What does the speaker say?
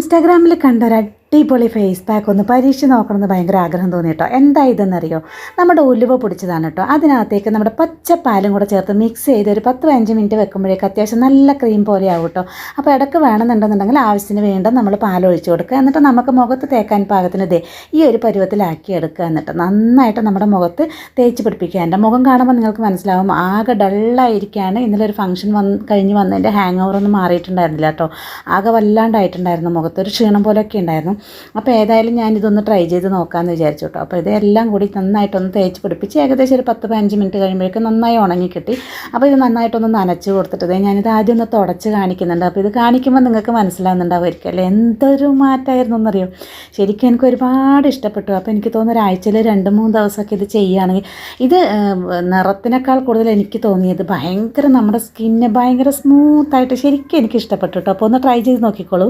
ഇൻസ്റ്റാഗ്രാമിൽ കണ്ട ഒരു അടിപൊളി ഫേസ് പാക്ക് ഒന്ന് പരീക്ഷിച്ച് നോക്കണമെന്ന് ഭയങ്കര ആഗ്രഹം തോന്നി കേട്ടോ. എന്താ ഇതെന്നറിയോ? നമ്മുടെ ഉലുവ പൊടിച്ചതാണ് കേട്ടോ. അതിനകത്തേക്ക് നമ്മുടെ പച്ചപ്പാലും കൂടെ ചേർത്ത് മിക്സ് ചെയ്ത് ഒരു 10-15 മിനിറ്റ് വെക്കുമ്പോഴേക്ക് അത്യാവശ്യം നല്ല ക്രീം പോലെ ആവും കേട്ടോ. അപ്പോൾ ഇടയ്ക്ക് വേണമെന്നുണ്ടെന്നുണ്ടെങ്കിൽ ആവശ്യത്തിന് വേണ്ട നമ്മൾ പാലൊഴിച്ച് കൊടുക്കുക. എന്നിട്ട് നമുക്ക് മുഖത്ത് തേക്കാൻ പാകത്തിന് ഈ ഒരു പരുവത്തിലാക്കി എടുക്കുക. എന്നിട്ട് നന്നായിട്ട് നമ്മുടെ മുഖത്ത് തേച്ച് പിടിപ്പിക്കുക. എൻ്റെ മുഖം കാണുമ്പോൾ നിങ്ങൾക്ക് മനസ്സിലാവും ആകെ ഡള്ളായിരിക്കുകയാണ്. ഇന്നലെ ഒരു ഫംഗ്ഷൻ കഴിഞ്ഞ് വന്നതിൻ്റെ ഹാങ് ഓവറൊന്നും മാറിയിട്ടുണ്ടായിരുന്നില്ല കേട്ടോ. ആകെ വല്ലാണ്ടായിട്ടുണ്ടായിരുന്നു, മുഖത്തൊരു ക്ഷീണം പോലെയൊക്കെ ഉണ്ടായിരുന്നു. അപ്പോൾ ഏതായാലും ഞാനിതൊന്ന് ട്രൈ ചെയ്ത് നോക്കാമെന്ന് വിചാരിച്ചു കേട്ടോ. അപ്പോൾ ഇതെല്ലാം കൂടി നന്നായിട്ടൊന്ന് തേച്ച് പിടിപ്പിച്ച് ഏകദേശം ഒരു 10-15 മിനിറ്റ് കഴിയുമ്പോഴേക്കും നന്നായി ഉണങ്ങി കിട്ടി. അപ്പോൾ ഇത് നന്നായിട്ടൊന്ന് നനച്ച് കൊടുത്തിട്ട് ഞാനിത് ആദ്യം ഒന്ന് തുടച്ച് കാണിക്കുന്നുണ്ട്. അപ്പോൾ ഇത് കാണിക്കുമ്പോൾ നിങ്ങൾക്ക് മനസ്സിലാവുന്നുണ്ടാവുമായിരിക്കും അല്ലേ എന്തൊരു മാറ്റമായിരുന്നു എന്നറിയോ. ശരിക്കും എനിക്ക് ഒരുപാട് ഇഷ്ടപ്പെട്ടു. അപ്പോൾ എനിക്ക് തോന്നുന്നു ഒരാഴ്ചയിൽ 2-3 ദിവസമൊക്കെ ഇത് ചെയ്യുകയാണെങ്കിൽ ഇത് നിറത്തിനേക്കാൾ കൂടുതൽ എനിക്ക് തോന്നിയത് ഭയങ്കര നമ്മുടെ സ്കിന്ന് ഭയങ്കര സ്മൂത്തായിട്ട് ശരിക്കും എനിക്ക് ഇഷ്ടപ്പെട്ടു കേട്ടോ. അപ്പോൾ ഒന്ന് ട്രൈ ചെയ്ത് നോക്കിക്കോളൂ.